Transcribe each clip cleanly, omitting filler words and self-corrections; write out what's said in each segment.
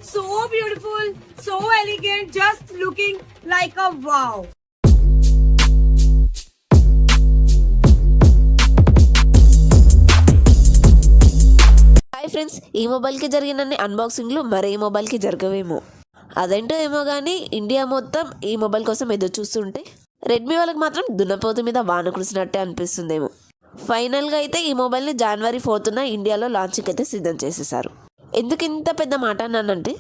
So beautiful, so elegant, just looking like a wow. Hi friends, ఈ మొబైల్కి జరిగినన్ని అన్బాక్సింగ్లు మరే మొబైల్కి జరగవేమో. అదేంటో ఏమో కానీ ఇండియా మొత్తం ఈ మొబైల్ కోసం ఎదురు చూస్తుంటే రెడ్మీ వాళ్ళకి మాత్రం దున్నపోతు మీద వాన కురిసినట్టే అనిపిస్తుందేమో. ఫైనల్గా అయితే ఈ మొబైల్ని January 4th ఇండియాలో లాంచింగ్ అయితే సిద్ధం చేసేసారు. ఎందుకు ఇంత పెద్ద మాట అన్నానంటే,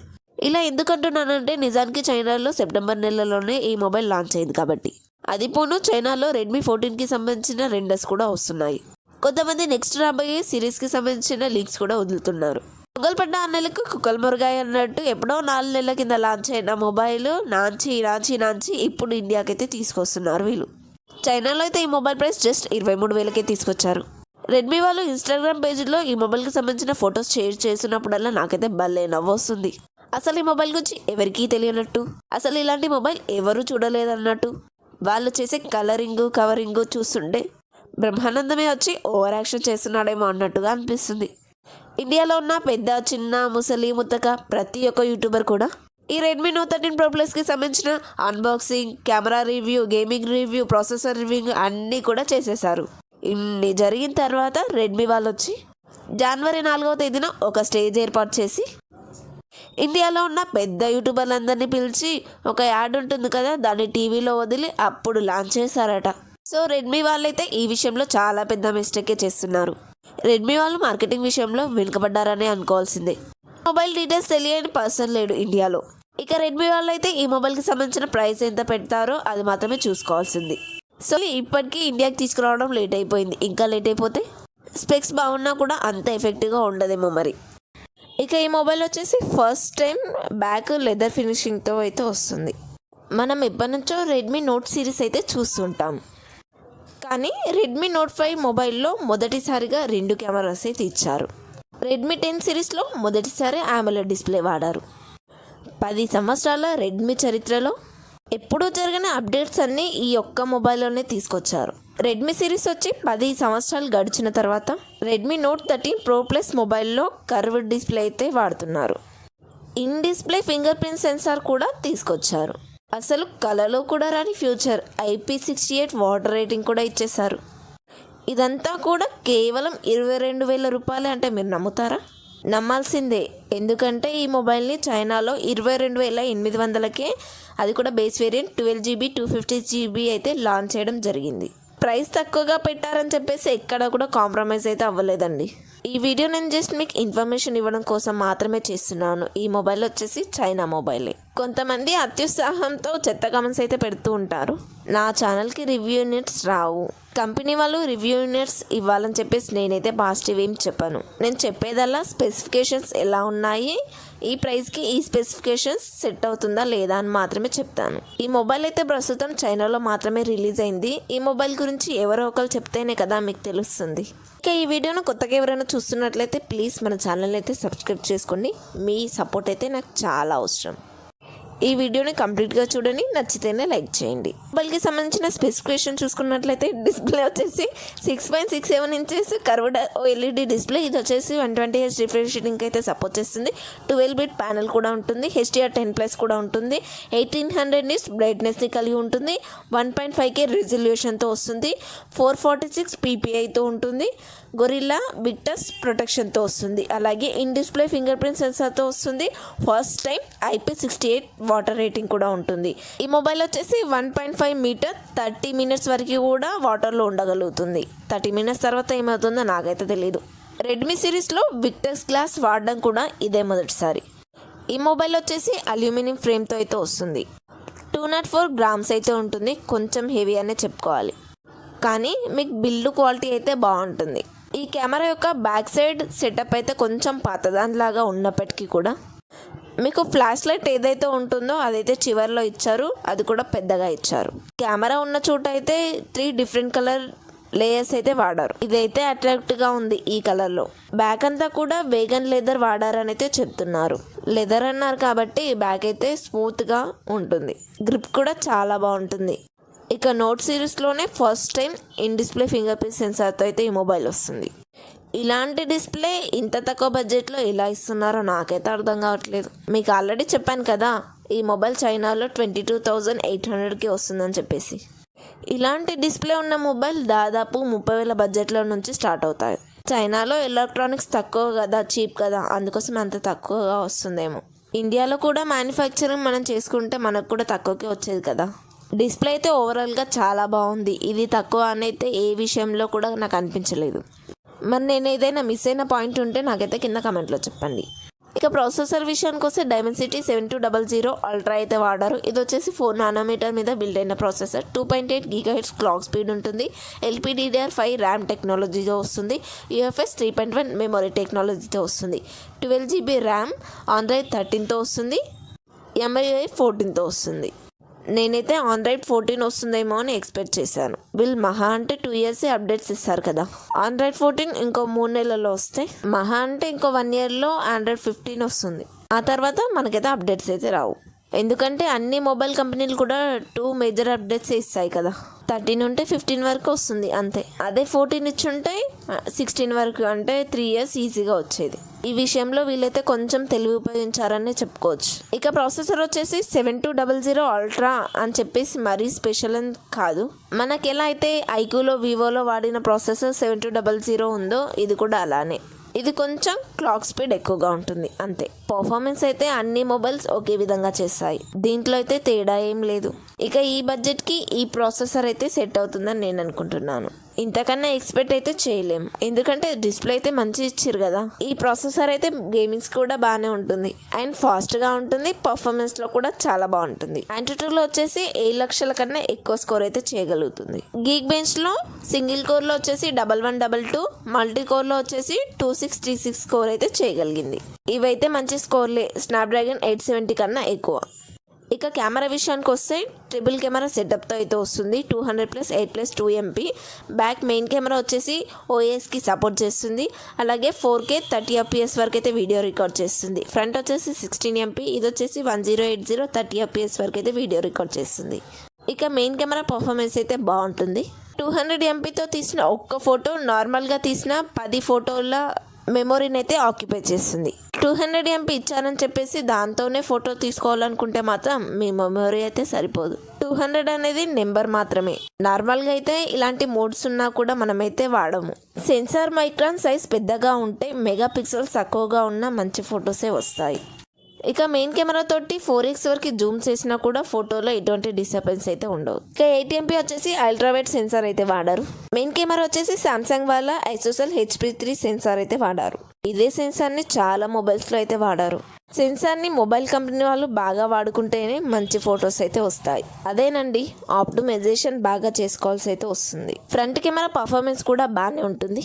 ఇలా ఎందుకు అంటున్నానంటే నిజానికి చైనాలో సెప్టెంబర్ నెలలోనే ఈ మొబైల్ లాంచ్ అయింది కాబట్టి. అది పోను చైనాలో Redmi 14కి సంబంధించిన రెండర్స్ కూడా వస్తున్నాయి. కొంతమంది నెక్స్ట్ రాబోయే సిరీస్కి సంబంధించిన లీక్స్ కూడా వదులుతున్నారు. పొగలు పడ్డ అన్నలకు కుక్కలు మురగాయి అన్నట్టు ఎప్పుడో 4 నెలల కింద లాంచ్ అయిన మొబైల్ నాంచి ఇప్పుడు ఇండియాకైతే తీసుకొస్తున్నారు వీళ్ళు. చైనాలో అయితే ఈ మొబైల్ ప్రైస్ జస్ట్ 23,000కే తీసుకొచ్చారు. రెడ్మీ వాళ్ళు ఇన్స్టాగ్రామ్ పేజ్లో ఈ మొబైల్కి సంబంధించిన ఫొటోస్ షేర్ చేసినప్పుడల్లా నాకైతే భలే నవ్వు వస్తుంది. అసలు ఈ మొబైల్ గురించి ఎవరికీ తెలియనట్టు, అసలు ఇలాంటి మొబైల్ ఎవరూ చూడలేదన్నట్టు, వాళ్ళు చేసే కవరింగ్ చూస్తుంటే బ్రహ్మానందమే వచ్చి ఓవర్ యాక్షన్ చేస్తున్నాడేమో అన్నట్టుగా అనిపిస్తుంది. ఇండియాలో ఉన్న పెద్ద చిన్న ముసలి ముత్తక ప్రతి ఒక్క యూట్యూబర్ కూడా ఈ Redmi Note 13 Pro Plusకి సంబంధించిన unboxing, camera review, gaming review, processor review అన్నీ కూడా చేసేసారు. ఇన్ని జరిగిన తర్వాత రెడ్మీ వాళ్ళు వచ్చి January 4th ఒక స్టేజ్ ఏర్పాటు చేసి ఇండియాలో ఉన్న పెద్ద యూట్యూబర్లందరినీ పిలిచి ఒక యాడ్ ఉంటుంది కదా, దాన్ని టీవీలో వదిలి అప్పుడు లాంచ్ చేశారట. సో రెడ్మీ వాళ్ళైతే ఈ విషయంలో చాలా పెద్ద మిస్టేకే చేస్తున్నారు. రెడ్మీ వాళ్ళు మార్కెటింగ్ విషయంలో వెనుకబడ్డారనే అనుకోవాల్సిందే. మొబైల్ డీటెయిల్స్ తెలియని పర్సన్ లేడు ఇండియాలో. ఇక రెడ్మీ వాళ్ళు అయితే ఈ మొబైల్కి సంబంధించిన ప్రైస్ ఎంత పెడతారో అది మాత్రమే చూసుకోవాల్సింది. సో ఇప్పటికీ ఇండియాకి తీసుకురావడం లేట్ అయిపోయింది. ఇంకా లేట్ అయిపోతే స్పెక్స్ బాగున్నా కూడా అంత ఎఫెక్టివ్గా ఉండదేమో మరి. ఇక ఈ మొబైల్ వచ్చేసి ఫస్ట్ టైం బ్యాక్ లెదర్ ఫినిషింగ్తో అయితే వస్తుంది. మనం ఎప్పటి నుంచో రెడ్మీ నోట్ సిరీస్ అయితే చూస్తుంటాం, కానీ Redmi Note 5 మొబైల్లో మొదటిసారిగా 2 కెమెరాస్ అయితే ఇచ్చారు. Redmi 10 సిరీస్లో మొదటిసారి AMOLED డిస్ప్లే వాడారు. 10 సంవత్సరాల రెడ్మీ చరిత్రలో ఎప్పుడూ జరిగిన అప్డేట్స్ అన్నీ ఈ ఒక్క మొబైల్లోనే తీసుకొచ్చారు. రెడ్మీ సిరీస్ వచ్చి 10 సంవత్సరాలు గడిచిన తర్వాత Redmi Note 13 Pro Plus మొబైల్లో కర్వ్డ్ డిస్ప్లే అయితే వాడుతున్నారు. In display finger print censor కూడా తీసుకొచ్చారు. అసలు కలలో కూడా రాని ఫ్యూచర్ IP68 వాటర్ రేటింగ్ కూడా ఇచ్చేశారు. ఇదంతా కూడా కేవలం 22,000 రూపాయలే అంటే మీరు నమ్ముతారా? నమ్మాల్సిందే. ఎందుకంటే ఈ మొబైల్ని చైనాలో 22,800కే, అది కూడా బేస్ వేరియంట్ 12GB 250GB అయితే లాంచ్ చేయడం జరిగింది. ప్రైస్ తక్కువగా పెట్టారని చెప్పేసి ఎక్కడ కూడా కాంప్రమైజ్ అయితే అవ్వలేదండి. ఈ వీడియో నేను జస్ట్ మీకు ఇన్ఫర్మేషన్ ఇవ్వడం కోసం మాత్రమే చేస్తున్నాను. ఈ మొబైల్ వచ్చేసి చైనా మొబైలే. కొంతమంది అత్యుత్సాహంతో చెత్త కమెంట్స్ అయితే పెడుతూ ఉంటారు. నా ఛానల్కి రివ్యూ యూనిట్స్ రావు, కంపెనీ వాళ్ళు రివ్యూ యూనిట్స్ ఇవ్వాలని చెప్పేసి నేనైతే పాజిటివ్ ఏం చెప్పాను. నేను చెప్పేదల్లా స్పెసిఫికేషన్స్ ఎలా ఉన్నాయి, ఈ ప్రైస్కి ఈ స్పెసిఫికేషన్స్ సెట్ అవుతుందా లేదా అని మాత్రమే చెప్తాను. ఈ మొబైల్ అయితే ప్రస్తుతం చైనాలో మాత్రమే రిలీజ్ అయింది. ఈ మొబైల్ గురించి ఎవరో ఒకరు చెప్తేనే కదా మీకు తెలుస్తుంది. ఇంకా ఈ వీడియోను కొత్తగా ఎవరైనా చూస్తున్నట్లయితే ప్లీజ్ మన ఛానల్ అయితే సబ్స్క్రైబ్ చేసుకోండి. మీ సపోర్ట్ అయితే నాకు చాలా అవసరం. ఈ వీడియోని కంప్లీట్గా చూడండి, నచ్చితేనే లైక్ చేయండి. మొబైల్కి సంబంధించిన స్పెసిఫికేషన్ చూసుకున్నట్లయితే డిస్ప్లే వచ్చేసి 6.67 ఇంచెస్ కర్వ్డ్ LED డిస్ప్లే. ఇది వచ్చేసి 120Hz రిఫ్రెష్ రేటింగ్ అయితే సపోర్ట్ చేస్తుంది. 12-bit ప్యానెల్ కూడా ఉంటుంది. HDR10+ కూడా ఉంటుంది. 1800 nits బ్రైట్నెస్ని కలిగి ఉంటుంది. 1.5K రిజల్యూషన్తో వస్తుంది. 446 PPIతో ఉంటుంది. గొరిల్లా విక్టస్ ప్రొటెక్షన్తో వస్తుంది. అలాగే ఇన్ డిస్ప్లే ఫింగర్ ప్రింట్ సెన్సార్తో వస్తుంది. First time IP68 water rating కూడా ఉంటుంది. ఈ మొబైల్ వచ్చేసి 1.5 మీటర్ 30 minutes వరకు కూడా వాటర్లో ఉండగలుగుతుంది. 30 minutes తర్వాత ఏమవుతుందో నాకైతే తెలియదు. రెడ్మీ సిరీస్లో విక్టస్ గ్లాస్ వాడడం కూడా ఇదే మొదటిసారి. ఈ మొబైల్ వచ్చేసి అల్యూమినియం ఫ్రేమ్తో అయితే వస్తుంది. 204 grams అయితే ఉంటుంది. కొంచెం హెవీ అనే చెప్పుకోవాలి, కానీ మీకు బిల్డ్ క్వాలిటీ అయితే బాగుంటుంది. ఈ కెమెరా యొక్క బ్యాక్ సైడ్ సెటప్ అయితే కొంచెం పాతదానిలాగా ఉన్నప్పటికీ కూడా మీకు ఫ్లాష్ లైట్ ఏదైతే ఉంటుందో అదైతే చివర్లో ఇచ్చారు. అది కూడా పెద్దగా ఇచ్చారు. కెమెరా ఉన్న చోట అయితే 3 different కలర్ లేయర్స్ అయితే వాడారు. ఇదైతే అట్రాక్టివ్గా ఉంది ఈ కలర్లో. బ్యాక్ అంతా కూడా వేగన్ లెదర్ వాడారని అయితే చెప్తున్నారు. లెదర్ అన్నారు కాబట్టి బ్యాక్ అయితే స్మూత్గా ఉంటుంది. గ్రిప్ కూడా చాలా బాగుంటుంది. ఇక నోట్ సిరీస్లోనే first time in display finger print సెన్సార్తో అయితే ఈ మొబైల్ వస్తుంది. ఇలాంటి డిస్ప్లే ఇంత తక్కువ బడ్జెట్లో ఎలా ఇస్తున్నారో నాకైతే అర్థం కావట్లేదు. మీకు ఆల్రెడీ చెప్పాను కదా, ఈ మొబైల్ చైనాలో 22,800కి వస్తుందని చెప్పేసి. ఇలాంటి డిస్ప్లే ఉన్న మొబైల్ దాదాపు 30,000 బడ్జెట్లో నుంచి స్టార్ట్ అవుతాయి. చైనాలో ఎలక్ట్రానిక్స్ తక్కువ కదా, చీప్ కదా, అందుకోసం అంత తక్కువగా వస్తుందేమో. ఇండియాలో కూడా మ్యానుఫ్యాక్చరింగ్ మనం చేసుకుంటే మనకు కూడా తక్కువకే వచ్చేది కదా. డిస్ప్లే అయితే ఓవరాల్గా చాలా బాగుంది. ఇది తక్కువ అని అయితే ఏ విషయంలో కూడా నాకు అనిపించలేదు. మరి నేను ఏదైనా మిస్ అయిన పాయింట్ ఉంటే నాకైతే కింద కమెంట్లో చెప్పండి. ఇక ప్రాసెసర్ విషయానికి వస్తే డైమెన్సిటీ 7200 అల్ట్రా అయితే వాడారు. ఇది వచ్చేసి 4 నానోమీటర్ మీద బిల్డ్ అయిన ప్రాసెసర్. 2.8 GHz క్లాక్ స్పీడ్ ఉంటుంది. LPDDR5 ర్యామ్ టెక్నాలజీతో వస్తుంది. UFS 3.1 మెమొరీ టెక్నాలజీతో వస్తుంది. 12 GB ర్యామ్, ఆండ్రాయిడ్ 13తో వస్తుంది. MIUI 14తో వస్తుంది. నేనైతే ఆండ్రాయిడ్ 14 వస్తుందేమో అని ఎక్స్పెక్ట్ చేశాను. వీళ్ళు మహా అంటే 2 years అప్డేట్స్ ఇస్తారు కదా. ఆండ్రాయిడ్ 14 ఇంకో 3 నెలల్లో వస్తే, మహా అంటే ఇంకో 1 yearలో ఆండ్రాయిడ్ 15 వస్తుంది. ఆ తర్వాత మనకైతే అప్డేట్స్ అయితే రావు. ఎందుకంటే అన్ని మొబైల్ కంపెనీలు కూడా 2 మేజర్ అప్డేట్స్ ఇస్తాయి కదా. 13 ఉంటే 15 వరకు వస్తుంది అంతే. అదే 14 ఇచ్చుంటే 16 వరకు, అంటే 3 years ఈజీగా వచ్చేది. ఈ విషయంలో వీళ్ళైతే కొంచెం తెలివి ఉపయోగించారనే చెప్పుకోవచ్చు. ఇక ప్రాసెసర్ వచ్చేసి 7200 అల్ట్రా అని చెప్పేసి మరీ స్పెషల్ అని కాదు. మనకి ఎలా అయితే ఐక్యూలో, వివోలో వాడిన ప్రాసెసర్ 7200 ఉందో ఇది కూడా అలానే. ఇది కొంచెం క్లాక్ స్పీడ్ ఎక్కువగా ఉంటుంది అంతే. పర్ఫార్మెన్స్ అయితే అన్ని మొబైల్స్ ఒకే విధంగా చేస్తాయి. దీంట్లో అయితే తేడా ఏం లేదు. ఇక ఈ బడ్జెట్కి ఈ ప్రాసెసర్ అయితే సెట్ అవుతుందని నేను అనుకుంటున్నాను. ఇంతకన్నా ఎక్స్పెక్ట్ అయితే చేయలేం, ఎందుకంటే డిస్ప్లే అయితే మంచి ఇచ్చారు కదా. ఈ ప్రాసెసర్ అయితే గేమింగ్స్ కూడా బాగానే ఉంటుంది అండ్ ఫాస్ట్గా ఉంటుంది. పర్ఫార్మెన్స్లో కూడా చాలా బాగుంటుంది. Antutuలో వచ్చేసి 7 లక్షల కన్నా ఎక్కువ స్కోర్ అయితే చేయగలుగుతుంది. గీక్ బెంచ్లో సింగిల్ కోర్లో వచ్చేసి 1122, మల్టీ కోర్లో వచ్చేసి 2636 స్కోర్ అయితే చేయగలిగింది. ఇవైతే మంచి స్కోర్లే, స్నాప్డ్రాగన్ 870 కన్నా ఎక్కువ. ఇక కెమెరా విషయానికి వస్తే ట్రిపుల్ కెమెరా సెటప్తో అయితే వస్తుంది. 200+8+2 MP. బ్యాక్ మెయిన్ కెమెరా వచ్చేసి OISకి సపోర్ట్ చేస్తుంది. అలాగే 4K 30 FPS వరకు అయితే వీడియో రికార్డ్ చేస్తుంది. ఫ్రంట్ వచ్చేసి 16 MP. ఇది వచ్చేసి 1080 30 FPS వరకు అయితే వీడియో రికార్డ్ చేస్తుంది. ఇక మెయిన్ కెమెరా పర్ఫార్మెన్స్ అయితే బాగుంటుంది. 200 MPతో తీసిన ఒక్క ఫోటో నార్మల్గా తీసిన 10 ఫోటోల మెమొరీని అయితే ఆక్యుపై చేస్తుంది. 200 MP ఇచ్చారని చెప్పేసి దాంతోనే ఫోటో తీసుకోవాలనుకుంటే మాత్రం మీ మెమొరీ అయితే సరిపోదు. 200 అనేది నెంబర్ మాత్రమే. నార్మల్గా అయితే ఇలాంటి మోడ్స్ ఉన్నా కూడా మనమైతే వాడము. సెన్సార్ మైక్రాన్ సైజ్ పెద్దగా ఉంటే మెగా పిక్సెల్స్ తక్కువగా ఉన్న మంచి ఫొటోసే వస్తాయి. ఇక మెయిన్ కెమెరా తోటి 4x వరకు జూమ్ చేసినా కూడా ఫోటోలో ఎటువంటి డిస్టర్బెన్స్ అయితే ఉండవు. ఇక 8 MP వచ్చేసి అల్ట్రావైడ్ సెన్సార్ అయితే వాడారు. మెయిన్ కెమెరా వచ్చేసి సామ్సంగ్ వాళ్ళ ఐసోసెల్ HP3 సెన్సార్ అయితే వాడారు. ఇదే సెన్సార్ని చాలా మొబైల్స్లో అయితే వాడారు. సెన్సార్ని మొబైల్ కంపెనీ వాళ్ళు బాగా వాడుకుంటేనే మంచి ఫొటోస్ అయితే వస్తాయి. అదేనండి, ఆప్టిమైజేషన్ బాగా చేసుకోవాల్సి అయితే వస్తుంది. ఫ్రంట్ కెమెరా పర్ఫార్మెన్స్ కూడా బాగానే ఉంటుంది.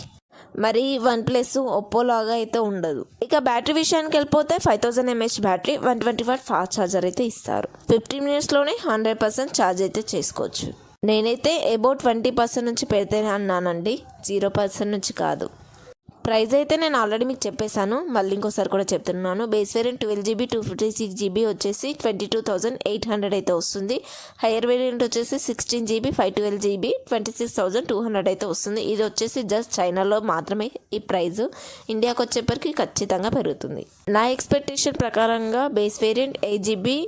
మరి OnePlus, ఒప్పో లాగా అయితే ఉండదు. ఇక బ్యాటరీ విషయానికి వెళ్ళిపోతే 5000 mAh battery, 120W fast charger అయితే ఇస్తారు. 15 minutesలోనే 100% ఛార్జ్ అయితే చేసుకోవచ్చు. నేనైతే అబౌట్ 20% నుంచి పెడితేనే అన్నానండి, 0% నుంచి కాదు. ప్రైస్ అయితే నేను ఆల్రెడీ మీకు చెప్పేశాను, మళ్ళీ ఇంకోసారి కూడా చెప్తున్నాను. బేస్ వేరియంట్ 12GB 256GB వచ్చేసి 22,800 అయితే వస్తుంది. హైయర్ వేరియంట్ వచ్చేసి 16GB 512GB 26,200 అయితే వస్తుంది. ఇది వచ్చేసి జస్ట్ చైనాలో మాత్రమే ఈ ప్రైస్. ఇండియాకి వచ్చేప్పటికి ఖచ్చితంగా పెరుగుతుంది. నా ఎక్స్పెక్టేషన్ ప్రకారంగా base variant 8GB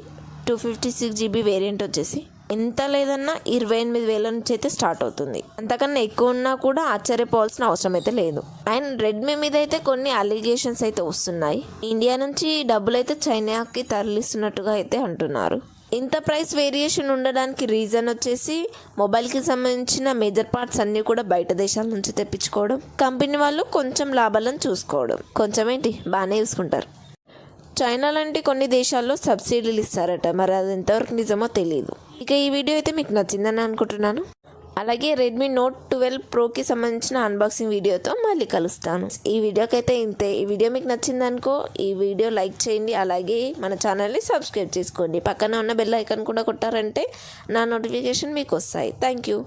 256GB variant వచ్చేసి ఎంత లేదన్నా 28,000 నుంచి అయితే స్టార్ట్ అవుతుంది. అంతకన్నా ఎక్కువ ఉన్నా కూడా ఆశ్చర్యపోవాల్సిన అవసరం అయితే లేదు. అండ్ రెడ్మీ మీద అయితే కొన్ని అలిగేషన్స్ అయితే వస్తున్నాయి. ఇండియా నుంచి డబ్బులు అయితే చైనాకి తరలిస్తున్నట్టుగా అయితే అంటున్నారు. ఇంత ప్రైస్ వేరియేషన్ ఉండడానికి రీజన్ వచ్చేసి మొబైల్కి సంబంధించిన మేజర్ పార్ట్స్ అన్నీ కూడా బయట దేశాల నుంచి తెప్పించుకోవడం, కంపెనీ వాళ్ళు కొంచెం లాభాలను చూసుకోవడం. కొంచెం ఏంటి, బాగానే చూసుకుంటారు. చైనా లాంటి కొన్ని దేశాల్లో సబ్సిడీలు ఇస్తారట, మరి అది ఎంతవరకు నిజమో తెలియదు. ఇక ఈ వీడియో అయితే మీకు నచ్చిందని అనుకుంటున్నాను. అలాగే రెడ్మీ నోట్ 12 ప్రోకి సంబంధించిన అన్బాక్సింగ్ వీడియోతో మళ్ళీ కలుస్తాను. ఈ వీడియోకి అయితే ఇంతే. ఈ వీడియో మీకు నచ్చిందనుకో ఈ వీడియో లైక్ చేయండి. అలాగే మన ఛానల్ని సబ్స్క్రైబ్ చేసుకోండి. పక్కన ఉన్న బెల్ ఐకాన్ కూడా కొట్టారంటే నా నోటిఫికేషన్ మీకు వస్తాయి. Thank you.